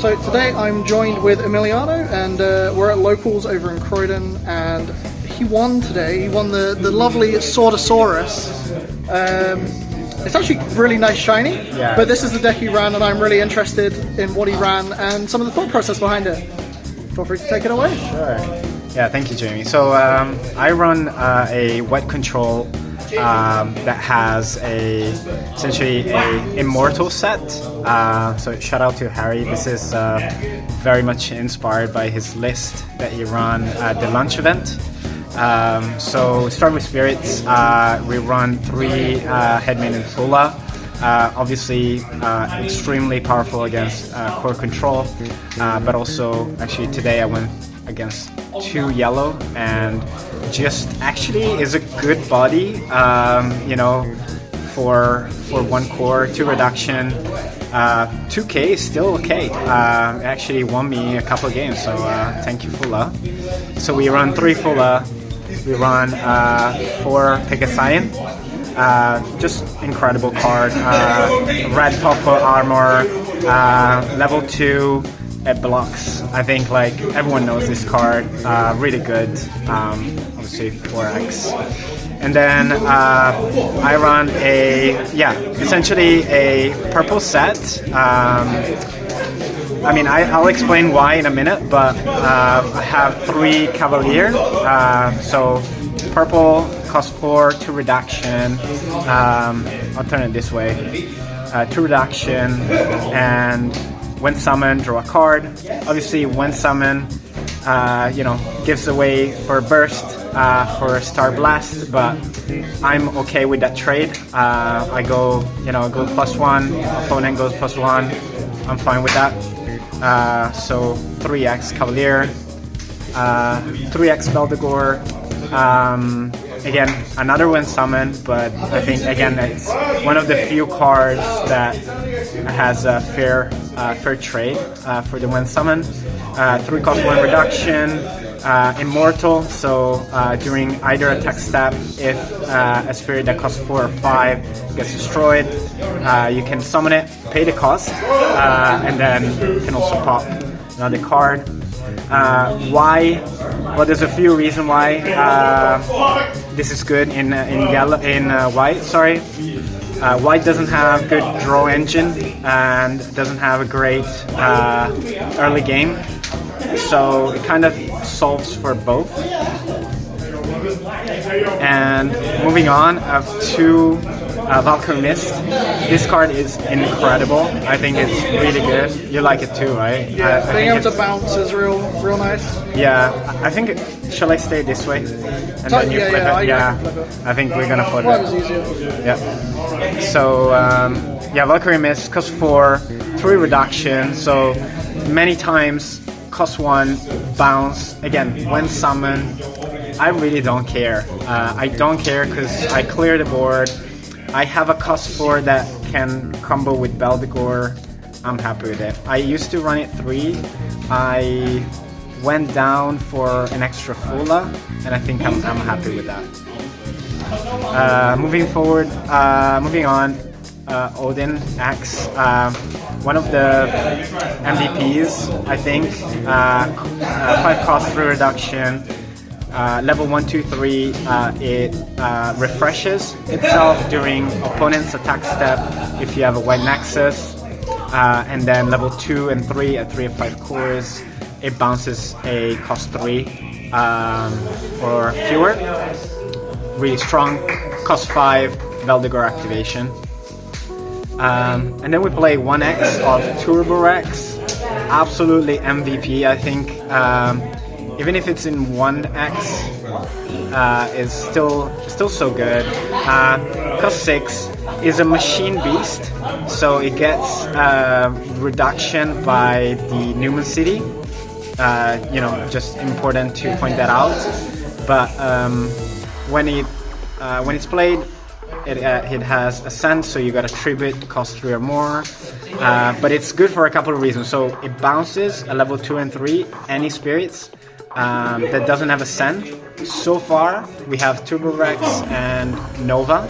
So today I'm joined with Emiliano, and we're at locals over in Crydon, and he won today. He won the lovely Swordosaurus. It's actually really nice shiny, but this is the deck he ran, and I'm really interested in what he ran and some of the thought process behind it. Feel free to take it away. Sure. Yeah, thank you, Jamie. So I run a wet control that has essentially a immortal set. So shout out to Harry. This is very much inspired by his list that he ran at the launch event. So start with spirits. We run 3 Headman and Fula. Obviously extremely powerful against core control, but also actually today I went against 2 yellow and just actually is a good body, you know, for 1 core, 2 reduction, 2k is still okay. It actually won me a couple of games, so thank you Fula. So we run 3 Fula, we run 4 Pegasian. Just incredible card. Red Popo armor, level 2. It blocks. I think like everyone knows this card. Really good. Obviously 4x. And then I run essentially a purple set. I mean, I'll explain why in a minute, but I have 3 Cavalier. So purple cost 4, 2 reduction. I'll turn it this way. 2 reduction, and when summoned, draw a card. Obviously, when summoned, you know, gives away for burst, for Star Blast, but I'm okay with that trade. I go, you know, go +1, opponent goes +1. I'm fine with that. So 3x Cavalier, 3x Beldegor. Again, another when summoned, but I think again it's one of the few cards that has a fair trade for the when summoned. 3 cost 1 reduction, immortal. So during either attack step, if a spirit that costs 4 or 5 gets destroyed, you can summon it, pay the cost, and then you can also pop another card. Why? Well, there's a few reasons why this is good in white. Sorry, white doesn't have good draw engine and doesn't have a great early game, so it kind of solves for both. And moving on, I have 2 Valkyrie Mist. This card is incredible. I think it's really good. You like it too, right? Yeah, being able to bounce is real nice. Yeah, I think. Shall I stay this way? And then you flip it? Yeah, I think we're gonna flip it. Yeah. So yeah, Valkyrie Mist cost 4, 3 reduction. So many times cost 1, bounce. Again, when summoned, I really don't care. I don't care because I clear the board. I have a cost 4 that can combo with Beldegor. I'm happy with it. I used to run it 3. I went down for an extra Fula, and I think I'm happy with that. Moving on, Odin X, one of the MVPs, I think. 5 cost 3 reduction. Level 1, 2, 3, it refreshes itself during opponent's attack step if you have a white nexus, and then level 2 and 3 at 3 of 5 cores, it bounces a cost 3 or fewer. Really strong. Cost 5 Beldegor activation. And then we play 1x of Turbo Rex. Absolutely MVP, I think. Even if it's in 1x, is still so good. Cost 6 is a machine beast, so it gets reduction by the Newman City. You know, just important to point that out. But when it's played, it has Ascent, so you got a tribute, cost 3 or more. But it's good for a couple of reasons. So it bounces a level 2 and 3 any spirits that doesn't have Ascent. So far, we have Turbo Rex and Nova,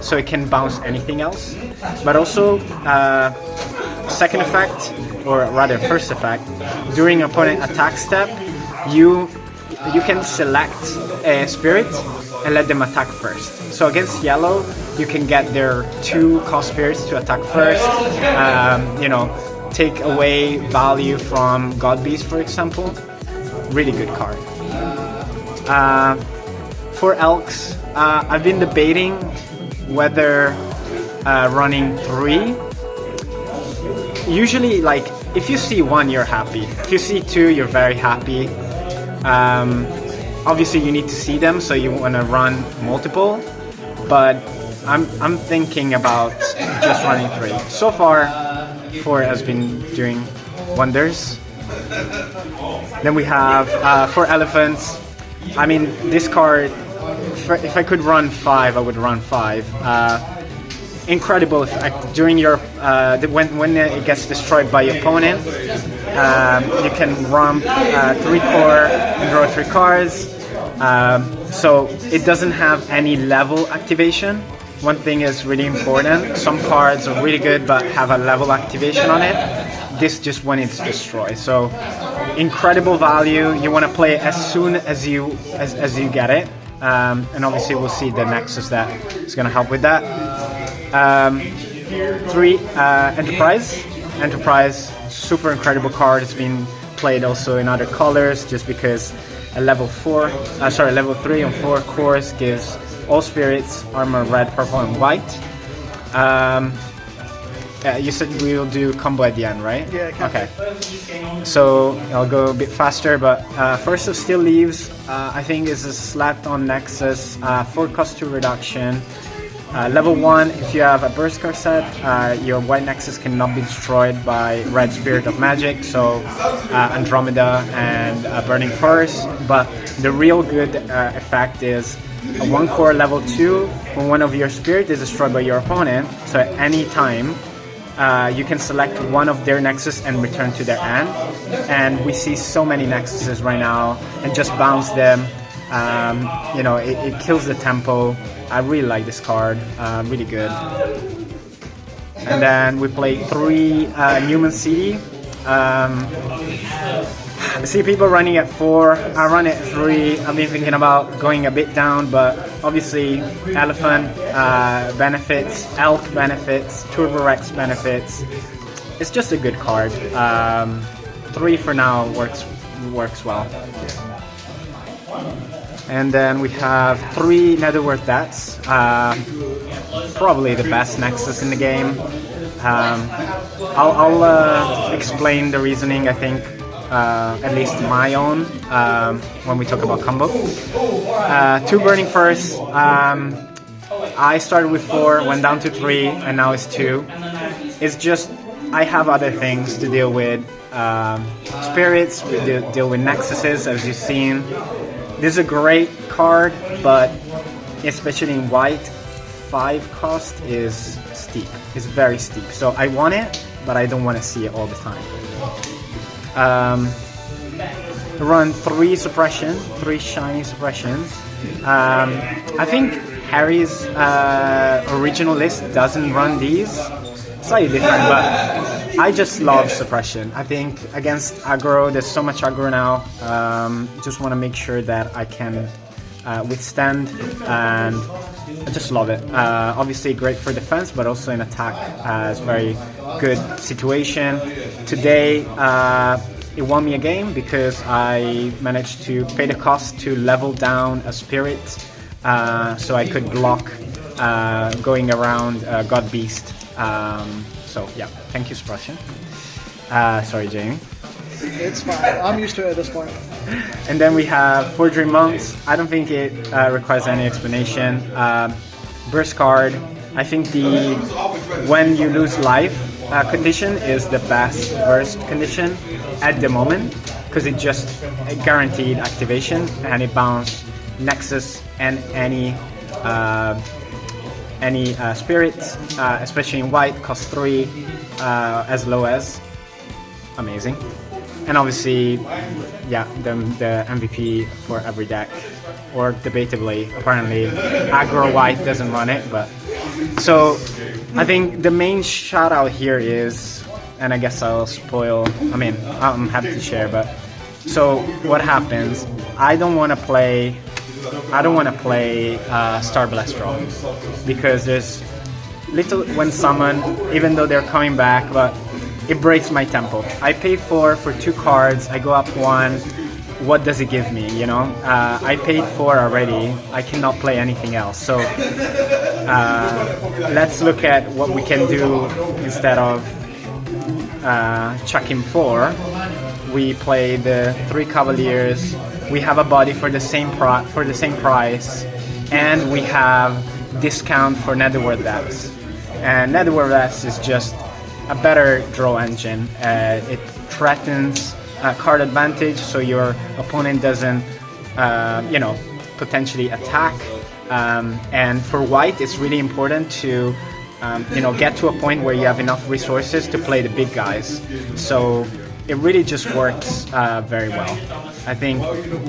so it can bounce anything else. But also, second effect, or rather first effect, during opponent attack step, you can select a spirit and let them attack first. So against yellow, you can get their 2 cost spirits to attack first. You know, take away value from God Beast, for example. Really good card. For Elks, I've been debating whether running 3. Usually, like, if you see 1, you're happy. If you see 2, you're very happy. Obviously, you need to see them, so you want to run multiple. But I'm thinking about just running 3. So far, 4 has been doing wonders. Then we have 4 Elephants. I mean, this card, if I could run 5, I would run 5. Incredible effect during your when it gets destroyed by your opponent. You can ramp 3 core and draw 3 cards. So it doesn't have any level activation. One thing is really important. Some cards are really good but have a level activation on it. This just when it's destroyed. So incredible value. You want to play it as soon as you get it. And obviously we'll see the Nexus that is going to help with that. 3 Enterprise. Enterprise, super incredible card. It's been played also in other colors just because a level 3 and 4 cores gives all spirits armor red, purple, and white. You said we will do combo at the end, right? Yeah. Okay. So I'll go a bit faster, but First of Steel Leaves, I think is a slapped on Nexus, 4 cost 2 reduction. Level 1, if you have a Berserker set, your white Nexus cannot be destroyed by red Spirit of Magic, so Andromeda and Burning Forest. But the real good effect is a 1 core level 2 when one of your spirit is destroyed by your opponent, so at any time you can select one of their Nexus and return to their hand. And we see so many Nexuses right now and just bounce them. You know, it kills the tempo. I really like this card, really good. And then we play 3 Newman City. I see people running at 4, I run at 3. I've been thinking about going a bit down, but obviously Elephant benefits, Elk benefits, Turbo Rex benefits. It's just a good card. 3 for now works well. And then we have 3 Netherworld Deaths. Probably the best Nexus in the game. I'll explain the reasoning, I think, at least my own, when we talk about combo. 2 Burning First. I started with 4, went down to 3, and now it's 2. It's just, I have other things to deal with. Spirits, we deal with Nexuses, as you've seen. This is a great card, but especially in white, 5 cost is steep. It's very steep. So I want it, but I don't want to see it all the time. Run 3 suppression, 3 shiny suppressions. I think Harry's original list doesn't run these. Slightly different, but I just love suppression. I think against aggro, there's so much aggro now. Just want to make sure that I can withstand, and I just love it. Obviously great for defense, but also in attack. It's very good situation. Today it won me a game because I managed to pay the cost to level down a spirit, so I could block going around God Beast. So yeah, thank you, Suppression. Sorry, Jamie. It's fine. I'm used to it at this point. And then we have 4 Dream Monks. I don't think it requires any explanation. Burst card. I think the when you lose life condition is the best burst condition at the moment, because it just guaranteed activation and it bounces Nexus and any spirits, especially in white, cost 3 as low as. Amazing. And obviously, yeah, the MVP for every deck, or debatably, apparently aggro white doesn't run it, but so I think the main shout out here is and I guess I'll spoil. I mean, I'm happy to share, but so what happens? I don't want to play Star Blast Draw because there's little when summon, even though they're coming back, but it breaks my tempo. I pay 4 for 2 cards. I go up 1. What does it give me? You know, I paid 4 already. I cannot play anything else. So let's look at what we can do instead of chucking 4. We play the 3 Cavaliers. We have a body for the same price, and we have discount for Netherworld Depths. And Netherworld Depths is just a better draw engine. It threatens card advantage, so your opponent doesn't, potentially attack. And for white, it's really important to, get to a point where you have enough resources to play the big guys. So it really just works very well. I think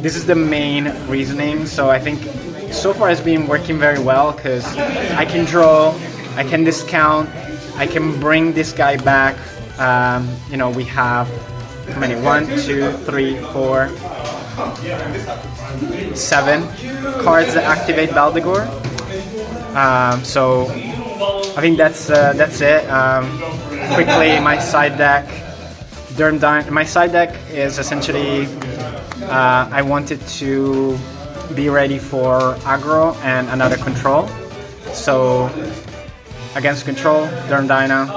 this is the main reasoning. So I think so far it's been working very well because I can draw, I can discount, I can bring this guy back. We have how many? 1, 2, 3, 4, 7 cards that activate Baldegor. So I think that's it. Quickly, my side deck. My side deck is essentially I wanted to be ready for aggro and another control. So against control, Durmdina,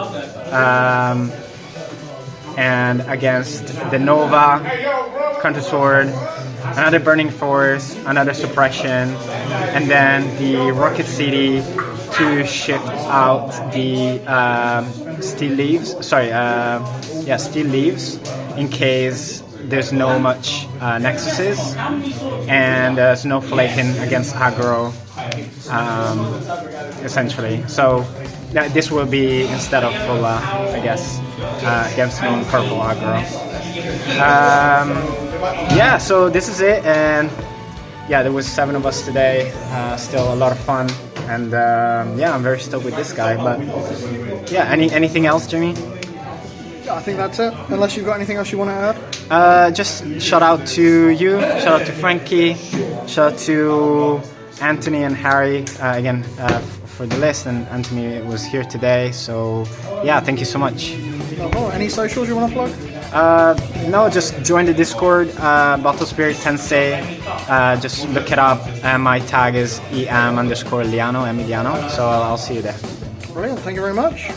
and against the Nova, Counter Sword, another Burning Force, another Suppression, and then the Rocket City to shift out the Steel Leaves. Steel Leaves in case there's no much Nexuses, and Snowflaking against aggro, essentially. So this will be instead of Fulla, I guess, against me in purple aggro. So this is it, and there was 7 of us today. Still a lot of fun, and I'm very stoked with this guy. But anything else, Jimmy? I think that's it. Unless you've got anything else you want to add? Just shout out to you, shout out to Frankie, shout out to Anthony and Harry again for the list, and Anthony was here today. So thank you so much. Any socials you want to plug? No, just join the Discord, Bottle Spirit Tensei. Just look it up. My tag is em_Liano, Emiliano. So I'll see you there. Brilliant. Thank you very much.